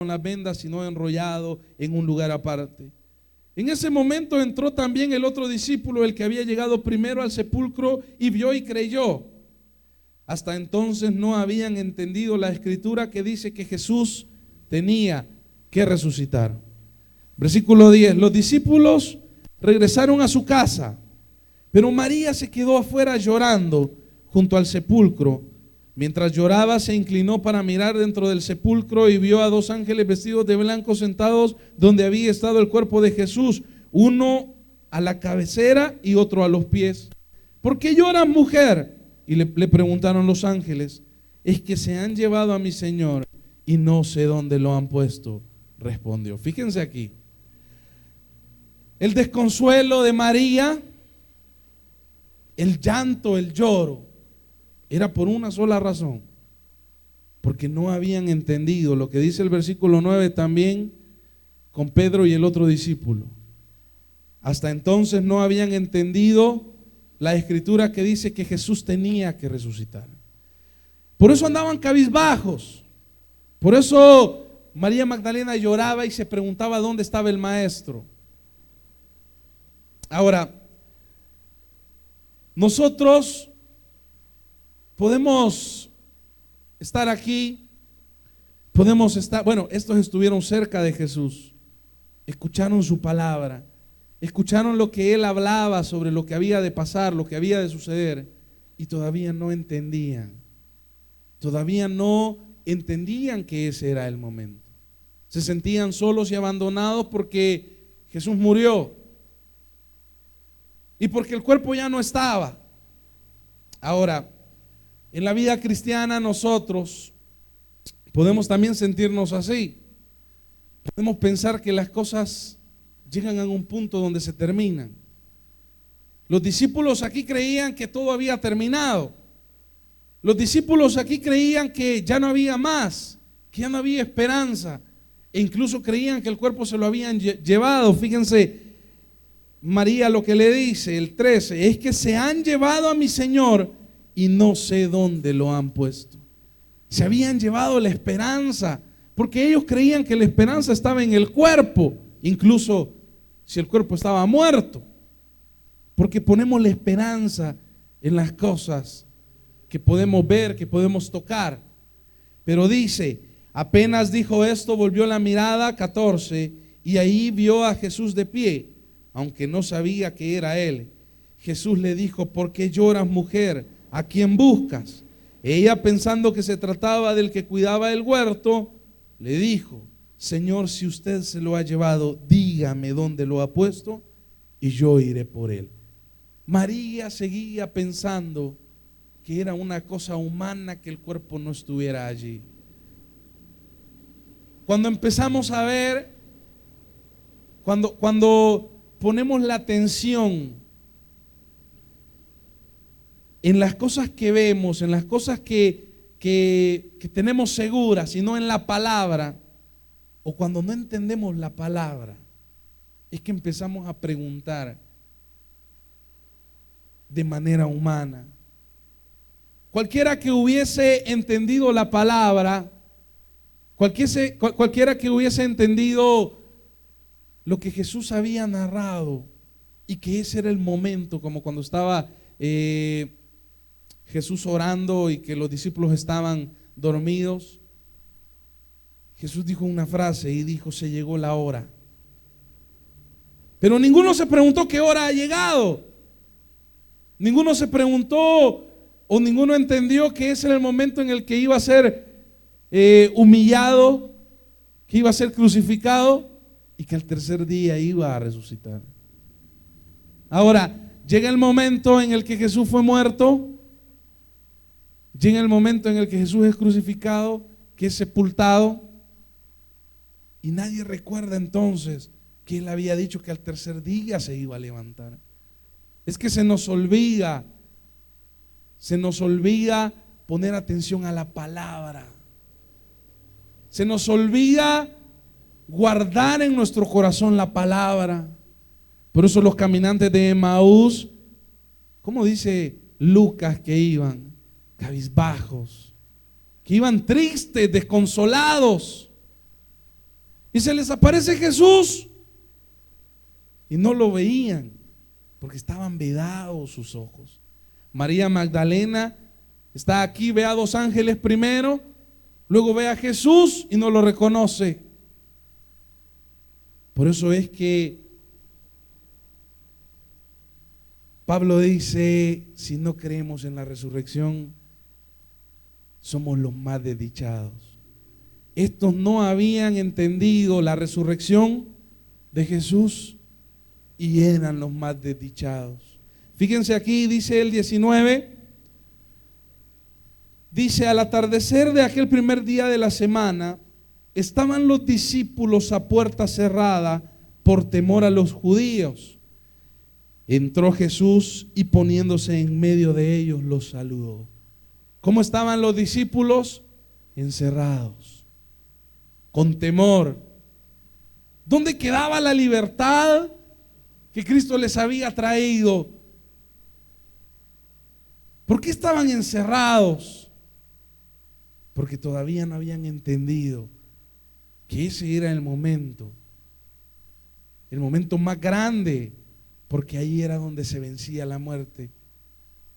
con las vendas, sino enrollado en un lugar aparte. En ese momento entró también el otro discípulo, el que había llegado primero al sepulcro, y vio y creyó. Hasta entonces no habían entendido la escritura que dice que Jesús tenía que resucitar. Versículo 10. Los discípulos regresaron a su casa, pero María se quedó afuera llorando junto al sepulcro. Mientras lloraba, se inclinó para mirar dentro del sepulcro y vio a dos ángeles vestidos de blanco sentados donde había estado el cuerpo de Jesús, uno a la cabecera y otro a los pies. ¿Por qué lloras, mujer? Y le preguntaron los ángeles. Es que se han llevado a mi Señor y no sé dónde lo han puesto, respondió. Fíjense aquí. El desconsuelo de María, el llanto, el lloro, era por una sola razón, porque no habían entendido lo que dice el versículo 9 también con Pedro y el otro discípulo. Hasta entonces no habían entendido la escritura que dice que Jesús tenía que resucitar. Por eso andaban cabizbajos. Por eso María Magdalena lloraba y se preguntaba dónde estaba el maestro. Ahora, nosotros podemos estar aquí, podemos estar, bueno, estos estuvieron cerca de Jesús, escucharon su palabra, escucharon lo que Él hablaba sobre lo que había de pasar, lo que había de suceder, y todavía no entendían que ese era el momento. Se sentían solos y abandonados porque Jesús murió y porque el cuerpo ya no estaba. Ahora, en la vida cristiana nosotros podemos también sentirnos así. Podemos pensar que las cosas llegan a un punto donde se terminan. Los discípulos aquí creían que todo había terminado. Los discípulos aquí creían que ya no había más, que ya no había esperanza, e incluso creían que el cuerpo se lo habían llevado. Fíjense, María lo que le dice, el 13, es que se han llevado a mi Señor y no sé dónde lo han puesto. Se habían llevado la esperanza, porque ellos creían que la esperanza estaba en el cuerpo, incluso si el cuerpo estaba muerto, porque ponemos la esperanza en las cosas que podemos ver, que podemos tocar. Pero dice, apenas dijo esto, volvió la mirada, 14, y ahí vio a Jesús de pie, aunque no sabía que era él. Jesús le dijo, ¿por qué lloras, mujer? ¿A quién buscas? Ella, pensando que se trataba del que cuidaba el huerto, le dijo, Señor, si usted se lo ha llevado, dígame dónde lo ha puesto y yo iré por él. María seguía pensando que era una cosa humana que el cuerpo no estuviera allí. Cuando empezamos a ver, cuando ponemos la atención en las cosas que vemos, en las cosas que tenemos seguras, y no en la palabra, o cuando no entendemos la palabra, es que empezamos a preguntar de manera humana. Cualquiera que hubiese entendido la palabra, cualquiera que hubiese entendido lo que Jesús había narrado, y que ese era el momento, como cuando estaba Jesús orando y que los discípulos estaban dormidos, Jesús dijo una frase y dijo, se llegó la hora. Pero ninguno se preguntó qué hora ha llegado. Ninguno se preguntó o ninguno entendió que ese era el momento en el que iba a ser humillado, que iba a ser crucificado y que al tercer día iba a resucitar. Ahora, llega el momento en el que Jesús fue muerto. Llega el momento en el que Jesús es crucificado, que es sepultado, y nadie recuerda entonces que Él había dicho que al tercer día se iba a levantar. Es que se nos olvida poner atención a la palabra. Se nos olvida guardar en nuestro corazón la palabra. Por eso los caminantes de Emaús, ¿cómo dice Lucas que iban? Cabizbajos, que iban tristes, desconsolados. Y se les aparece Jesús y no lo veían porque estaban vedados sus ojos. María Magdalena está aquí, ve a dos ángeles primero, luego ve a Jesús y no lo reconoce. Por eso es que Pablo dice, si no creemos en la resurrección, somos los más desdichados. Estos no habían entendido la resurrección de Jesús y eran los más desdichados. Fíjense aquí, dice el 19, dice: al atardecer de aquel primer día de la semana, estaban los discípulos a puerta cerrada por temor a los judíos. Entró Jesús y poniéndose en medio de ellos los saludó. ¿Cómo estaban los discípulos? Encerrados, con temor. ¿Dónde quedaba la libertad que Cristo les había traído? ¿Por qué estaban encerrados? Porque todavía no habían entendido que ese era el momento más grande, porque ahí era donde se vencía la muerte,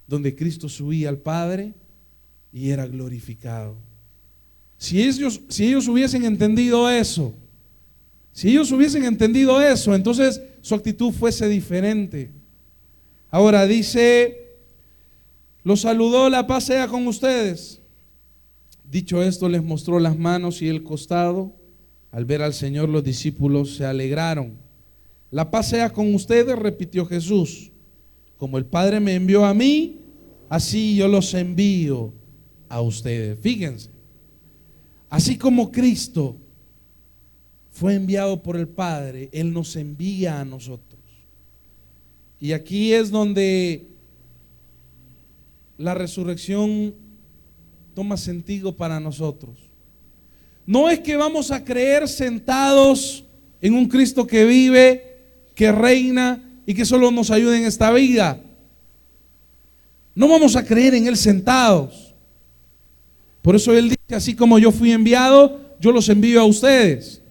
donde Cristo subía al Padre y era glorificado. Si ellos hubiesen entendido eso, entonces su actitud fuese diferente. Ahora dice: los saludó, la paz sea con ustedes. Dicho esto, les mostró las manos y el costado. Al ver al Señor, los discípulos se alegraron. La paz sea con ustedes, repitió Jesús. Como el Padre me envió a mí, así yo los envío a ustedes. Fíjense, así como Cristo fue enviado por el Padre, Él nos envía a nosotros. Y aquí es donde la resurrección toma sentido para nosotros. No es que vamos a creer sentados en un Cristo que vive, que reina y que solo nos ayuda en esta vida. No vamos a creer en Él sentados. Por eso Él dice: así como yo fui enviado, yo los envío a ustedes.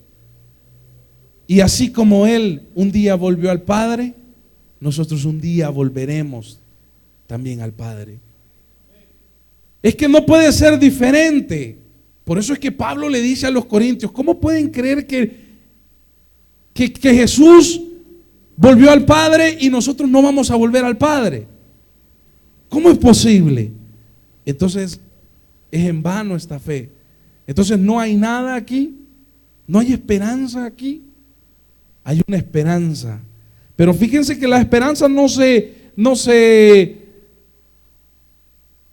Y así como Él un día volvió al Padre, nosotros un día volveremos también al Padre. Es que no puede ser diferente. Por eso es que Pablo le dice a los corintios: ¿cómo pueden creer que Jesús volvió al Padre y nosotros no vamos a volver al Padre? ¿Cómo es posible? Entonces es en vano esta fe. Entonces no hay nada aquí, no hay esperanza aquí. Hay una esperanza, pero fíjense que la esperanza no se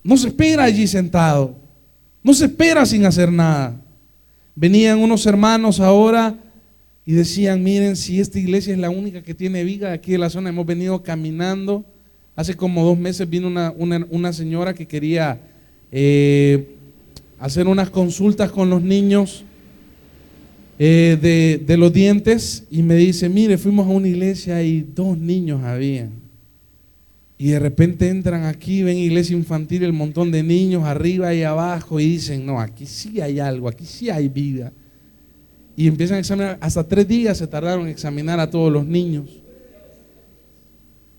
espera allí sentado, no se espera sin hacer nada. Venían unos hermanos ahora y decían: miren, si esta iglesia es la única que tiene vida aquí de la zona. Hemos venido caminando. Hace como 2 meses vino una señora que quería hacer unas consultas con los niños de los dientes, y me dice: mire, fuimos a una iglesia y 2 niños habían, y de repente entran aquí, ven iglesia infantil, el montón de niños arriba y abajo, y dicen: no, aquí sí hay algo, aquí sí hay vida. Y empiezan a examinar. Hasta 3 días se tardaron en examinar a todos los niños.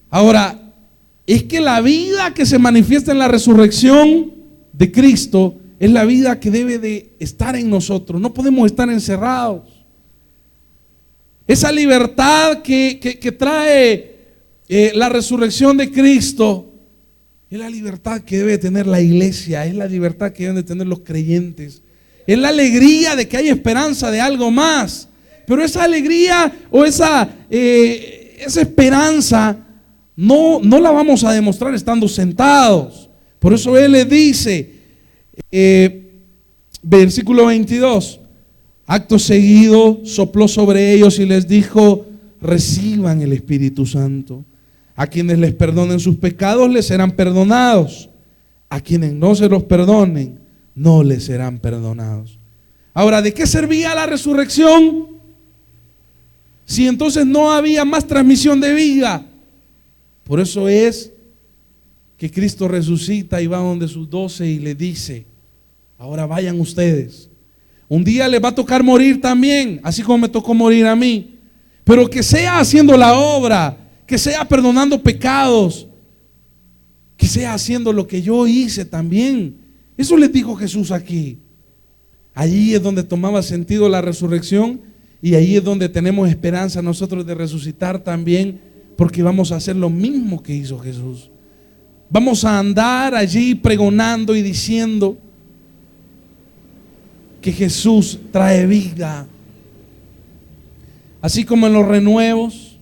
Ahora, es que la vida que se manifiesta en la resurrección de Cristo es la vida que debe de estar en nosotros. No podemos estar encerrados. Esa libertad que trae la resurrección de Cristo es la libertad que debe tener la iglesia, es la libertad que deben de tener los creyentes. Es la alegría de que hay esperanza de algo más. Pero esa alegría o esa esperanza no la vamos a demostrar estando sentados. Por eso Él les dice, versículo 22, acto seguido sopló sobre ellos y les dijo: reciban el Espíritu Santo. A quienes les perdonen sus pecados les serán perdonados. A quienes no se los perdonen no les serán perdonados. Ahora, ¿de qué servía la resurrección si entonces no había más transmisión de vida? Por eso es que Cristo resucita y va donde sus 12 y le dice: ahora vayan ustedes, Un día les va a tocar morir también, así como me tocó morir a mí. Pero que sea haciendo la obra, que sea perdonando pecados, que sea haciendo lo que yo hice también. Eso les dijo Jesús aquí. Allí es donde tomaba sentido la resurrección y ahí es donde tenemos esperanza nosotros de resucitar también, porque vamos a hacer lo mismo que hizo Jesús. Vamos a andar allí pregonando y diciendo que Jesús trae vida. Así como en los renuevos,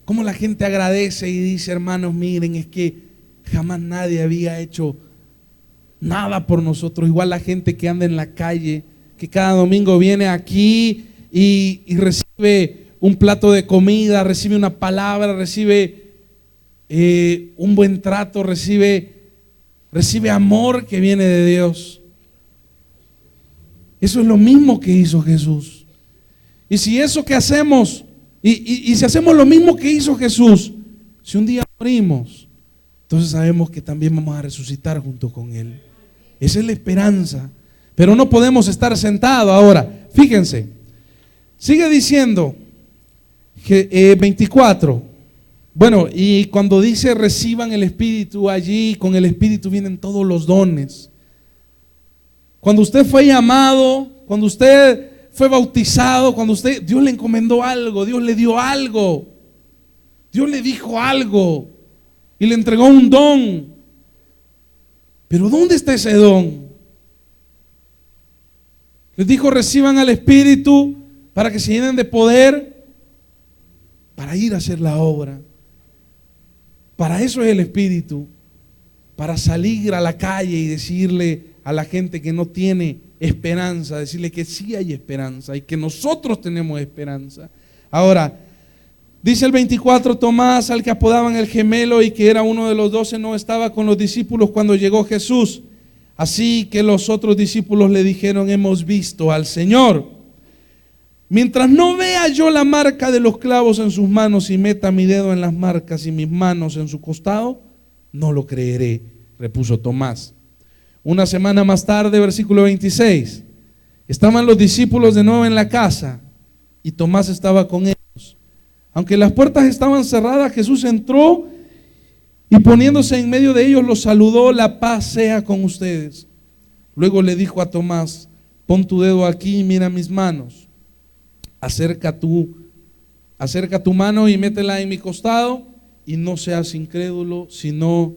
como la gente agradece y dice: hermanos, miren, es que jamás nadie había hecho nada por nosotros. Igual la gente que anda en la calle, que cada domingo viene aquí y recibe un plato de comida, recibe una palabra, recibe un buen trato, recibe amor que viene de Dios. Eso es lo mismo que hizo Jesús. Y si eso que hacemos, y si hacemos lo mismo que hizo Jesús, si un día morimos, entonces sabemos que también vamos a resucitar junto con Él. Esa es la esperanza. Pero no podemos estar sentados ahora. Fíjense, sigue diciendo 24. Bueno, y cuando dice reciban el Espíritu, allí con el Espíritu vienen todos los dones. Cuando usted fue llamado, cuando usted fue bautizado, cuando Dios le encomendó algo, Dios le dio algo, Dios le dijo algo y le entregó un don. Pero ¿dónde está ese don? Les dijo: reciban al Espíritu para que se llenen de poder para ir a hacer la obra. Para eso es el Espíritu, para salir a la calle y decirle a la gente que no tiene esperanza, decirle que sí hay esperanza y que nosotros tenemos esperanza. Ahora, dice el 24, Tomás, al que apodaban el gemelo y que era uno de los 12, no estaba con los discípulos cuando llegó Jesús. Así que los otros discípulos le dijeron: hemos visto al Señor. Mientras no vea yo la marca de los clavos en sus manos y meta mi dedo en las marcas y mis manos en su costado, no lo creeré, repuso Tomás. Una semana más tarde, versículo 26, estaban los discípulos de nuevo en la casa y Tomás estaba con ellos. Aunque las puertas estaban cerradas, Jesús entró y poniéndose en medio de ellos los saludó: la paz sea con ustedes. Luego le dijo a Tomás: pon tu dedo aquí y mira mis manos. Acerca tu mano y métela en mi costado y no seas incrédulo, sino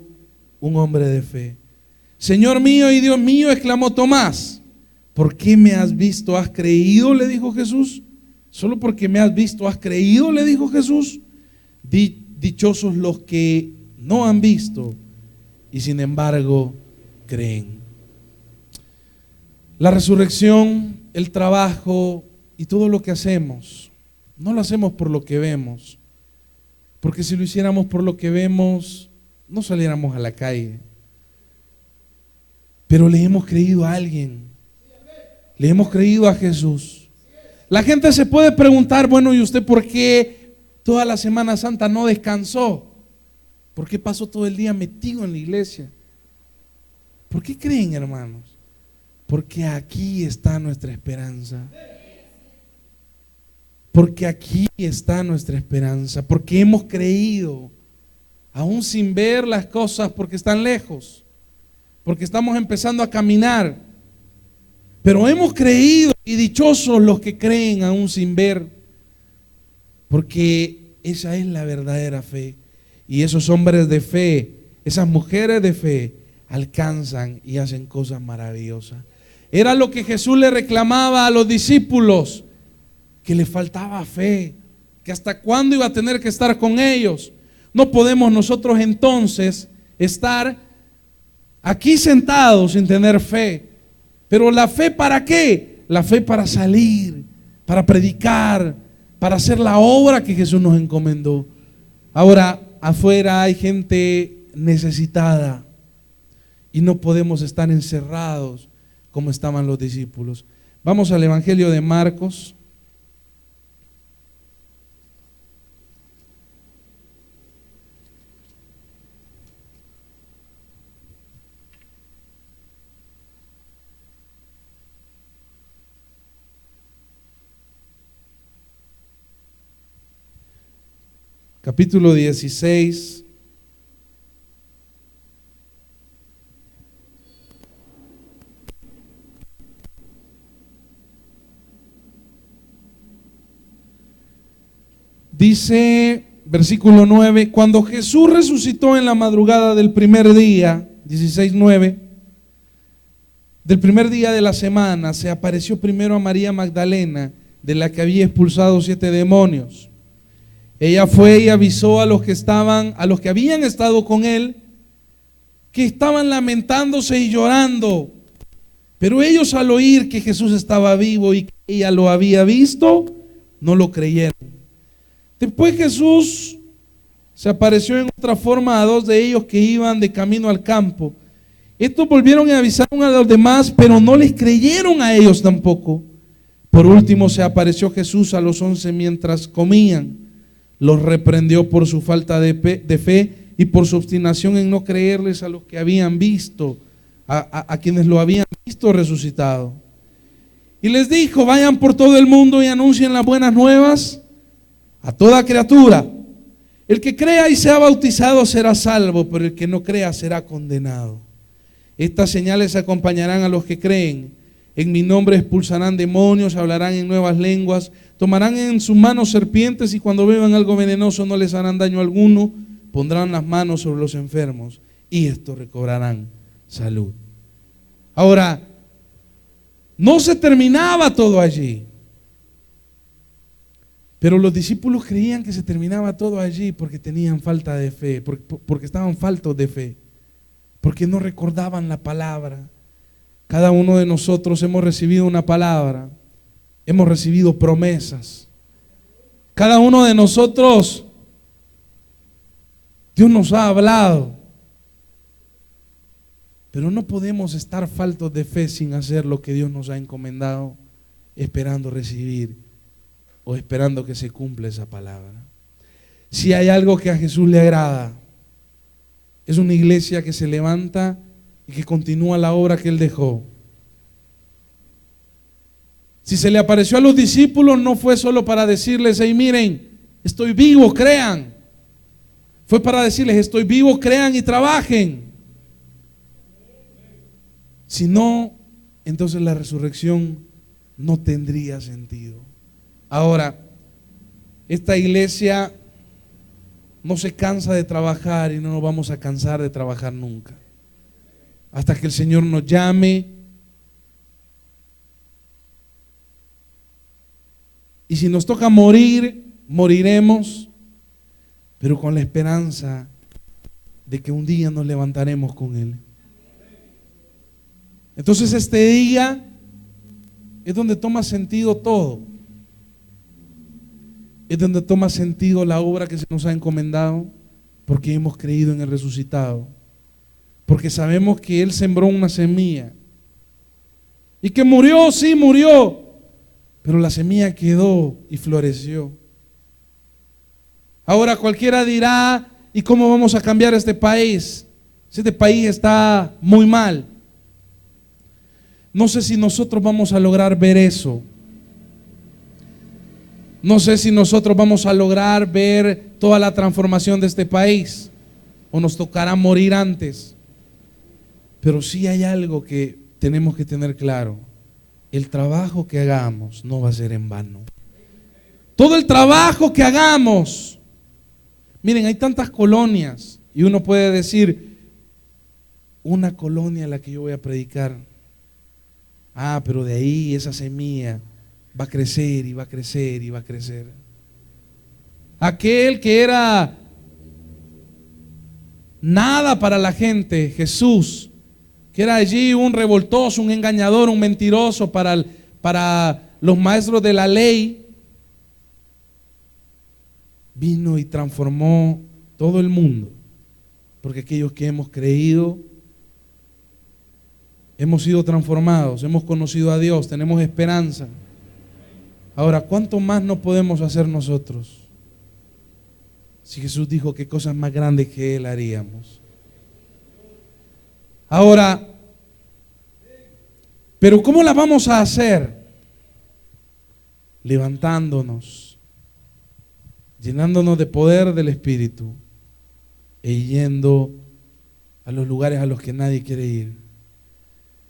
un hombre de fe. Señor mío y Dios mío, exclamó Tomás. ¿Por qué me has visto, has creído?, le dijo Jesús. Solo porque me has visto, has creído, le dijo Jesús. Dichosos los que no han visto y sin embargo creen. La resurrección, el trabajo y todo lo que hacemos, no lo hacemos por lo que vemos, porque si lo hiciéramos por lo que vemos, no saliéramos a la calle. Pero le hemos creído a alguien, le hemos creído a Jesús. La gente se puede preguntar: bueno, ¿y usted por qué toda la Semana Santa no descansó? ¿Por qué pasó todo el día metido en la iglesia? ¿Por qué creen, hermanos? Porque aquí está nuestra esperanza. Porque aquí está nuestra esperanza. Porque hemos creído, aún sin ver las cosas, porque están lejos. Porque estamos empezando a caminar. Pero hemos creído, y dichosos los que creen aún sin ver. Porque esa es la verdadera fe. Y esos hombres de fe, esas mujeres de fe, alcanzan y hacen cosas maravillosas. Era lo que Jesús le reclamaba a los discípulos, que le faltaba fe, que hasta cuándo iba a tener que estar con ellos. No podemos nosotros entonces estar aquí sentados sin tener fe. Pero la fe, ¿para qué? La fe para salir, para predicar, para hacer la obra que Jesús nos encomendó. Ahora, afuera hay gente necesitada y no podemos estar encerrados como estaban los discípulos. Vamos al Evangelio de Marcos. capítulo 16. Dice, versículo 9, cuando Jesús resucitó en la madrugada del primer día, 16:9, del primer día de la semana, se apareció primero a María Magdalena, de la que había expulsado 7 demonios. Ella fue y avisó a los que habían estado con él, que estaban lamentándose y llorando. Pero ellos, al oír que Jesús estaba vivo y que ella lo había visto, no lo creyeron. Después Jesús se apareció en otra forma a 2 de ellos que iban de camino al campo. Estos volvieron y avisaron a los demás, pero no les creyeron a ellos tampoco. Por último se apareció Jesús a los 11 mientras comían. Los reprendió por su falta de fe y por su obstinación en no creerles a los que habían visto, a quienes lo habían visto resucitado. Y les dijo, vayan por todo el mundo y anuncien las buenas nuevas a toda criatura. El que crea y sea bautizado será salvo, pero el que no crea será condenado. Estas señales acompañarán a los que creen. En mi nombre expulsarán demonios, hablarán en nuevas lenguas, tomarán en sus manos serpientes y cuando beban algo venenoso no les harán daño alguno. Pondrán las manos sobre los enfermos y estos recobrarán salud. Ahora, no se terminaba todo allí. Pero los discípulos creían que se terminaba todo allí porque tenían falta de fe, porque estaban faltos de fe, porque no recordaban la palabra. Cada uno de nosotros hemos recibido una palabra, hemos recibido promesas. Cada uno de nosotros, Dios nos ha hablado. Pero no podemos estar faltos de fe sin hacer lo que Dios nos ha encomendado, esperando recibir o esperando que se cumpla esa palabra. Si hay algo que a Jesús le agrada, es una iglesia que se levanta y que continúa la obra que Él dejó. Si se le apareció a los discípulos, no fue solo para decirles, hey, miren, estoy vivo, crean. Fue para decirles, estoy vivo, crean y trabajen. Si no, entonces la resurrección no tendría sentido. Ahora, esta iglesia no se cansa de trabajar y no nos vamos a cansar de trabajar nunca. Hasta que el Señor nos llame. Y si nos toca morir, moriremos, pero con la esperanza de que un día nos levantaremos con Él. Entonces este día es donde toma sentido todo. Es donde toma sentido la obra que se nos ha encomendado, porque hemos creído en el resucitado, porque sabemos que Él sembró una semilla y que murió, sí murió, pero la semilla quedó y floreció. Ahora cualquiera dirá, ¿y cómo vamos a cambiar este país? Este país está muy mal. No sé si nosotros vamos a lograr ver eso. No sé si nosotros vamos a lograr ver toda la transformación de este país o nos tocará morir antes. Pero sí hay algo que tenemos que tener claro. El trabajo que hagamos no va a ser en vano. Todo el trabajo que hagamos. Miren, hay tantas colonias y uno puede decir, una colonia a la que yo voy a predicar. Ah, pero de ahí esa semilla va a crecer y va a crecer y va a crecer. Aquel que era nada para la gente, Jesús, que era allí un revoltoso, un engañador, un mentiroso para los maestros de la ley, vino y transformó todo el mundo, porque aquellos que hemos creído hemos sido transformados, hemos conocido a Dios, tenemos esperanza. Ahora, ¿cuánto más no podemos hacer nosotros? Si Jesús dijo que cosas más grandes que Él haríamos. Ahora, ¿pero cómo la vamos a hacer? Levantándonos, llenándonos de poder del Espíritu e yendo a los lugares a los que nadie quiere ir.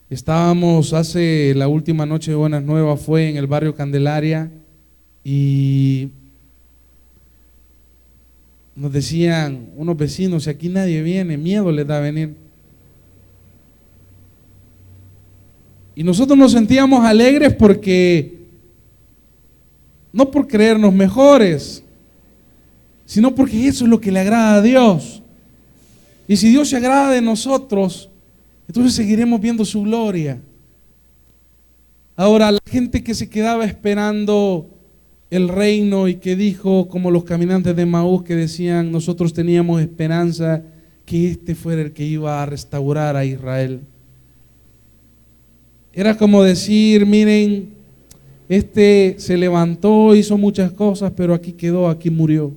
Estábamos la última noche de Buenas Nuevas fue en el barrio Candelaria y nos decían unos vecinos, si aquí nadie viene, miedo les da venir. Y nosotros nos sentíamos alegres porque, no por creernos mejores, sino porque eso es lo que le agrada a Dios. Y si Dios se agrada de nosotros, entonces seguiremos viendo su gloria. Ahora, la gente que se quedaba esperando el reino y que dijo, como los caminantes de Maús que decían, nosotros teníamos esperanza que este fuera el que iba a restaurar a Israel. Era como decir, miren, este se levantó, hizo muchas cosas, pero aquí quedó, aquí murió.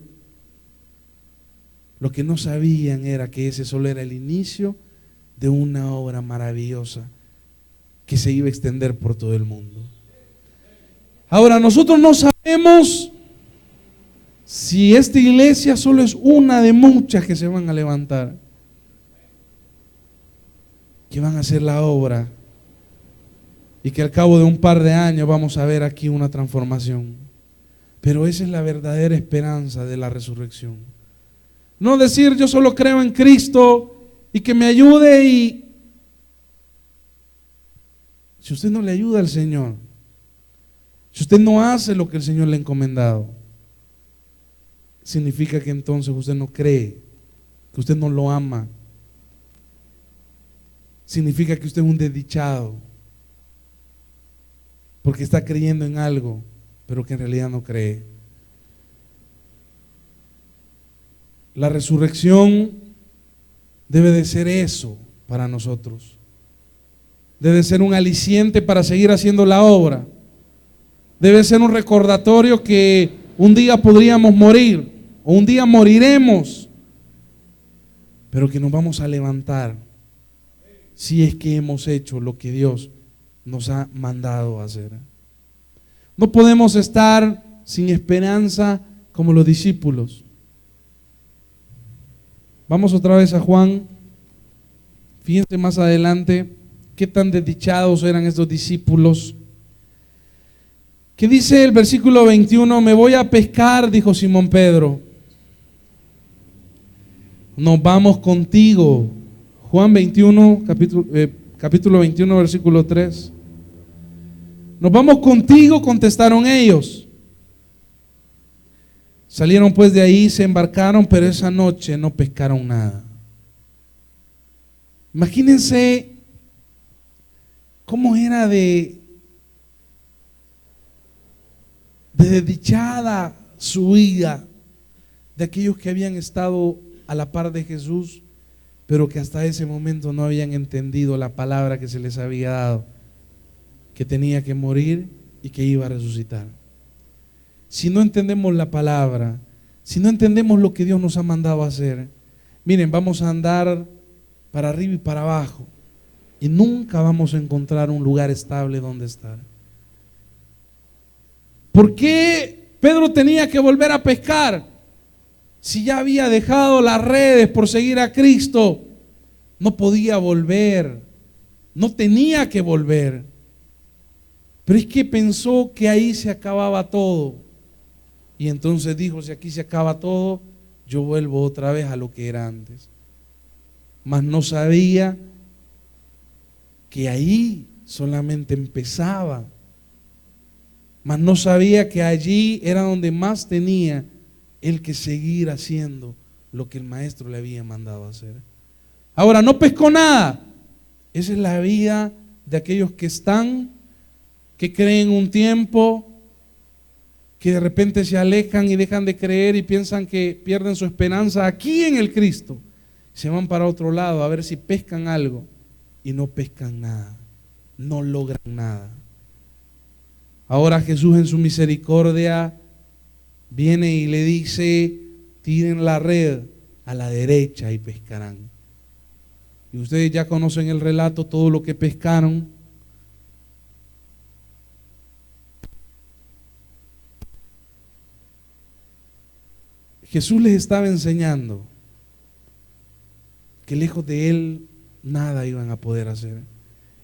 Lo que no sabían era que ese solo era el inicio de una obra maravillosa que se iba a extender por todo el mundo. Ahora, nosotros no sabemos si esta iglesia solo es una de muchas que se van a levantar, que van a hacer la obra y que al cabo de un par de años vamos a ver aquí una transformación. Pero esa es la verdadera esperanza de la resurrección. No decir yo solo creo en Cristo y que me ayude, y si usted no le ayuda al Señor, si usted no hace lo que el Señor le ha encomendado, significa que entonces usted no cree, que usted no lo ama. Significa que usted es un desdichado, porque está creyendo en algo, pero que en realidad no cree. La resurrección debe de ser eso para nosotros. Debe ser un aliciente para seguir haciendo la obra. Debe ser un recordatorio que un día podríamos morir, o un día moriremos, pero que nos vamos a levantar si es que hemos hecho lo que Dios nos ha mandado a hacer. No podemos estar sin esperanza como los discípulos. Vamos otra vez a Juan. Fíjense más adelante qué tan desdichados eran estos discípulos. ¿Qué dice el versículo 21? Me voy a pescar, dijo Simón Pedro. Nos vamos contigo. Juan 21, capítulo 21, versículo 3. Nos vamos contigo, contestaron ellos. Salieron pues de ahí, se embarcaron, pero esa noche no pescaron nada. Imagínense cómo era de desdichada su vida de aquellos que habían estado a la par de Jesús, pero que hasta ese momento no habían entendido la palabra que se les había dado, que tenía que morir y que iba a resucitar. Si no entendemos la palabra, si no entendemos lo que Dios nos ha mandado a hacer, miren, vamos a andar para arriba y para abajo y nunca vamos a encontrar un lugar estable donde estar. ¿Por qué Pedro tenía que volver a pescar si ya había dejado las redes por seguir a Cristo? No podía volver, no tenía que volver, pero es que pensó que ahí se acababa todo. Y entonces dijo, si aquí se acaba todo, yo vuelvo otra vez a lo que era antes. Mas no sabía que ahí solamente empezaba. Mas no sabía que allí era donde más tenía él que seguir haciendo lo que el maestro le había mandado a hacer. Ahora, no pescó nada. Esa es la vida de aquellos que están, que creen un tiempo, que de repente se alejan y dejan de creer y piensan que pierden su esperanza aquí en el Cristo. Se van para otro lado a ver si pescan algo y no pescan nada, no logran nada. Ahora Jesús en su misericordia viene y le dice, tiren la red a la derecha y pescarán. Y ustedes ya conocen el relato, todo lo que pescaron. Jesús les estaba enseñando que lejos de Él nada iban a poder hacer.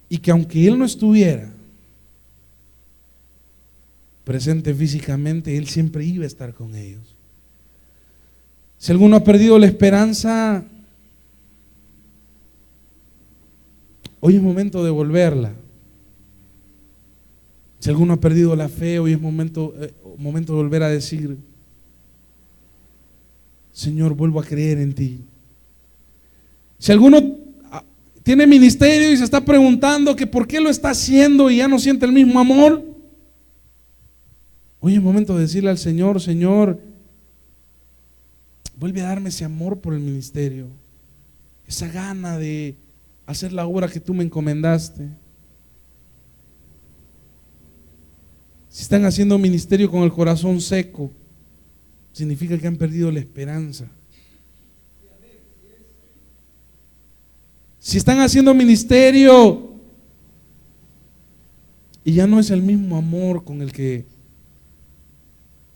Y que aunque Él no estuviera presente físicamente, Él siempre iba a estar con ellos. Si alguno ha perdido la esperanza, hoy es momento de volverla. Si alguno ha perdido la fe, hoy es momento de volver a decir: Señor, vuelvo a creer en ti. Si alguno tiene ministerio y se está preguntando que por qué lo está haciendo y ya no siente el mismo amor, hoy es momento de decirle al Señor: Señor, vuelve a darme ese amor por el ministerio, esa gana de hacer la obra que tú me encomendaste. Si están haciendo ministerio con el corazón seco, significa que han perdido la esperanza. Si están haciendo ministerio y ya no es el mismo amor con el que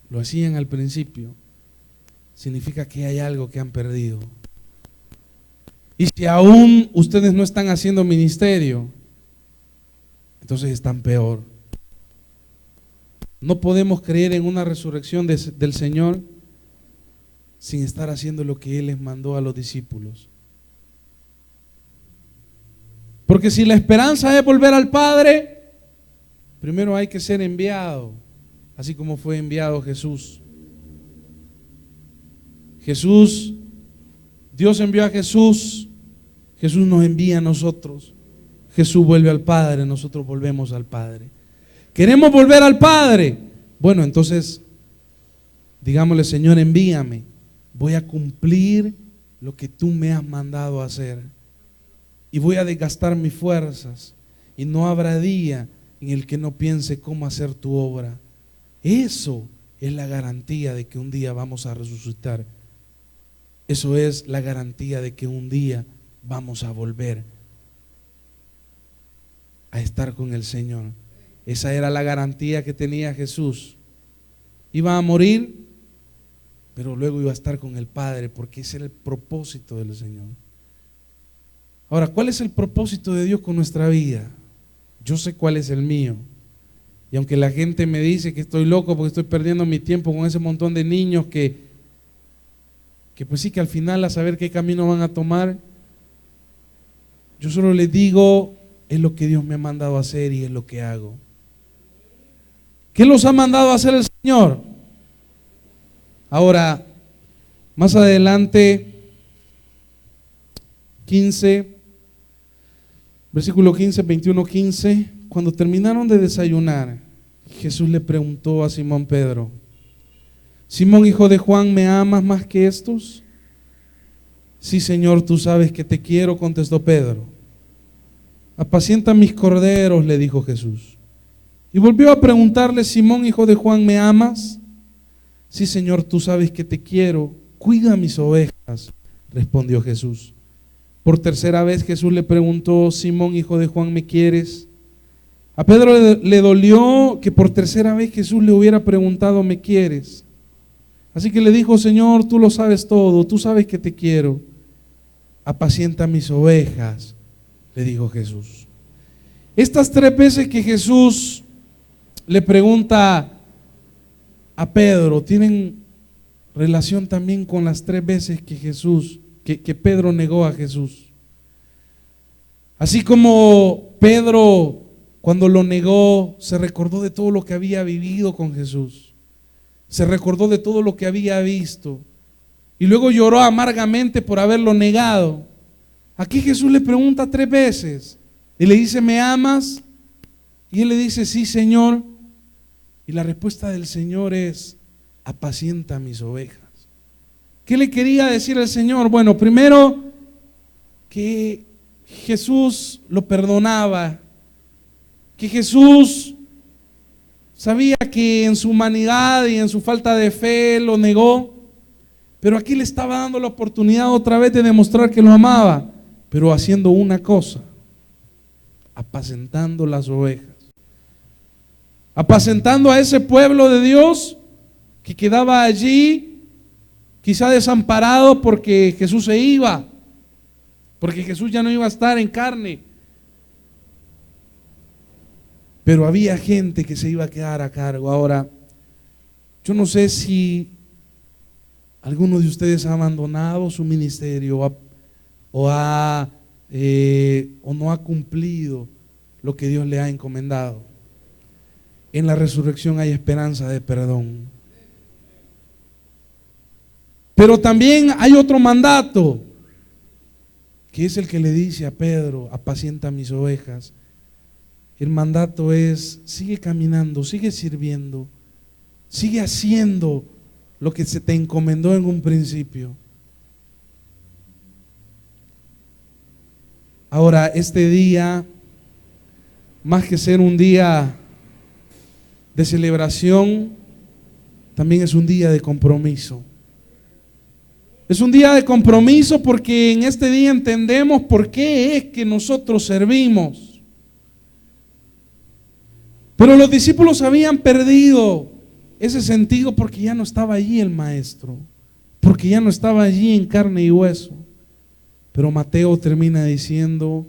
lo hacían al principio, significa que hay algo que han perdido. Y si aún ustedes no están haciendo ministerio, entonces están peor. No podemos creer en una resurrección del Señor sin estar haciendo lo que Él les mandó a los discípulos. Porque si la esperanza es volver al Padre, primero hay que ser enviado, así como fue enviado Jesús. Dios envió a Jesús, Jesús nos envía a nosotros. Jesús vuelve al Padre, nosotros volvemos al Padre. ¿Queremos volver al Padre? Bueno, entonces digámosle: Señor, envíame, voy a cumplir lo que tú me has mandado a hacer. Y voy a desgastar mis fuerzas, y no habrá día en el que no piense cómo hacer tu obra. Eso es la garantía de que un día vamos a resucitar. Eso es la garantía de que un día vamos a volver a estar con el Señor. Esa era la garantía que tenía Jesús. Iba a morir, pero luego iba a estar con el Padre, porque ese era el propósito del Señor. Ahora, ¿cuál es el propósito de Dios con nuestra vida? Yo sé cuál es el mío. Y aunque la gente me dice que estoy loco porque estoy perdiendo mi tiempo con ese montón de niños que pues sí, que al final a saber qué camino van a tomar, yo solo les digo: es lo que Dios me ha mandado a hacer y es lo que hago. ¿Qué los ha mandado a hacer el Señor? Ahora, más adelante, 15, versículo 15, 21, 15, cuando terminaron de desayunar, Jesús le preguntó a Simón Pedro: Simón, hijo de Juan, ¿me amas más que estos? Sí, Señor, tú sabes que te quiero, contestó Pedro. Apacienta mis corderos, le dijo Jesús. Y volvió a preguntarle: Simón, hijo de Juan, ¿me amas? Sí, Señor, tú sabes que te quiero, cuida mis ovejas, respondió Jesús. Por tercera vez Jesús le preguntó: Simón, hijo de Juan, ¿me quieres? A Pedro le dolió que por tercera vez Jesús le hubiera preguntado: ¿me quieres? Así que le dijo: Señor, tú lo sabes todo, tú sabes que te quiero. Apacienta mis ovejas, le dijo Jesús. Estas 3 veces que Jesús le pregunta a Pedro tienen relación también con las 3 veces que Pedro negó a Jesús. Así como Pedro, cuando lo negó, se recordó de todo lo que había vivido con Jesús, se recordó de todo lo que había visto y luego lloró amargamente por haberlo negado. Aquí Jesús le pregunta 3 veces y le dice: ¿me amas? Y él le dice: sí, Señor. Y la respuesta del Señor es: apacienta mis ovejas. ¿Qué le quería decir al Señor? Bueno, primero, que Jesús lo perdonaba, que Jesús sabía que en su humanidad y en su falta de fe lo negó, pero aquí le estaba dando la oportunidad otra vez de demostrar que lo amaba, pero haciendo una cosa: apacentando las ovejas, apacentando a ese pueblo de Dios que quedaba allí quizá desamparado porque Jesús se iba, porque Jesús ya no iba a estar en carne. Pero había gente que se iba a quedar a cargo. Ahora, yo no sé si alguno de ustedes ha abandonado su ministerio o no ha cumplido lo que Dios le ha encomendado. En la resurrección hay esperanza de perdón. Pero también hay otro mandato, que es el que le dice a Pedro: apacienta mis ovejas. El mandato es: sigue caminando, sigue sirviendo, sigue haciendo lo que se te encomendó en un principio. Ahora, este día, más que ser un día de celebración, también es un día de compromiso. Es un día de compromiso porque en este día entendemos por qué es que nosotros servimos. Pero los discípulos habían perdido ese sentido porque ya no estaba allí el maestro, porque ya no estaba allí en carne y hueso. Pero Mateo termina diciendo: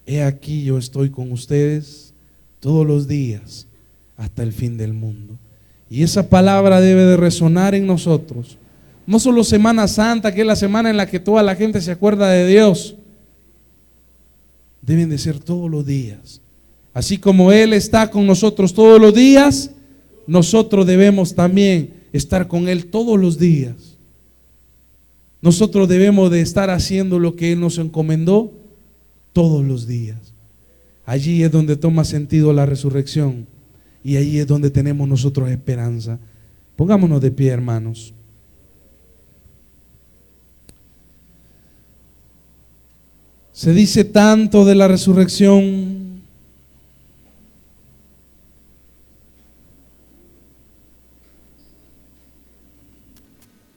he aquí, yo estoy con ustedes todos los días hasta el fin del mundo. Y esa palabra debe de resonar en nosotros. No solo Semana Santa, que es la semana en la que toda la gente se acuerda de Dios. Deben de ser todos los días. Así como Él está con nosotros todos los días, nosotros debemos también estar con Él todos los días. Nosotros debemos de estar haciendo lo que Él nos encomendó todos los días. Allí es donde toma sentido la resurrección y allí es donde tenemos nosotros esperanza. Pongámonos de pie, hermanos. Se dice tanto de la resurrección,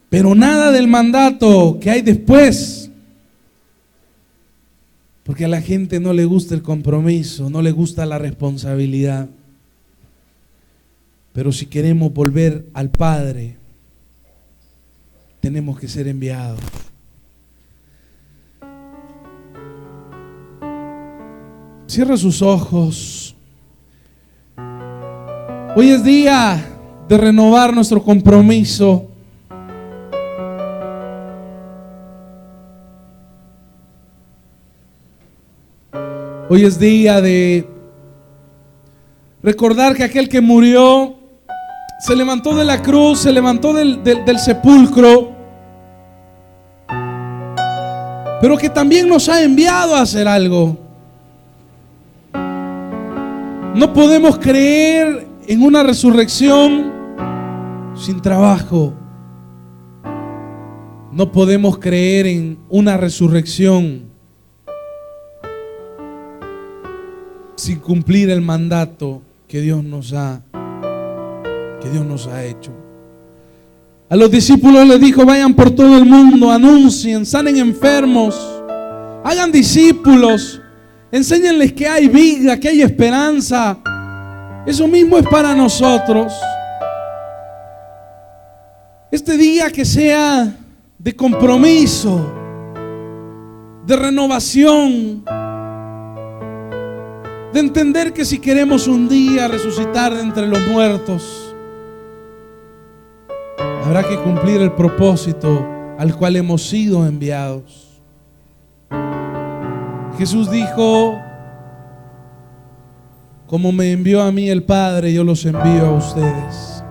pero nada del mandato que hay después, porque a la gente no le gusta el compromiso, no le gusta la responsabilidad. Pero si queremos volver al Padre, tenemos que ser enviados. Cierra sus ojos. Hoy es día de renovar nuestro compromiso. Hoy es día de recordar que aquel que murió se levantó de la cruz, se levantó del sepulcro, pero que también nos ha enviado a hacer algo. No podemos creer en una resurrección sin trabajo. No podemos creer en una resurrección sin cumplir el mandato que Dios nos ha hecho. A los discípulos les dijo: vayan por todo el mundo, anuncien, sanen enfermos, hagan discípulos, enséñenles que hay vida, que hay esperanza. Eso mismo es para nosotros. Este día que sea de compromiso, de renovación, de entender que si queremos un día resucitar de entre los muertos, habrá que cumplir el propósito al cual hemos sido enviados. Jesús dijo: como me envió a mí el Padre, yo los envío a ustedes.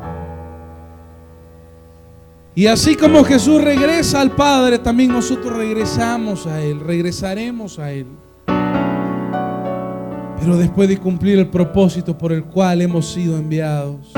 Y así como Jesús regresa al Padre, también nosotros regresamos a Él, regresaremos a Él. Pero después de cumplir el propósito por el cual hemos sido enviados.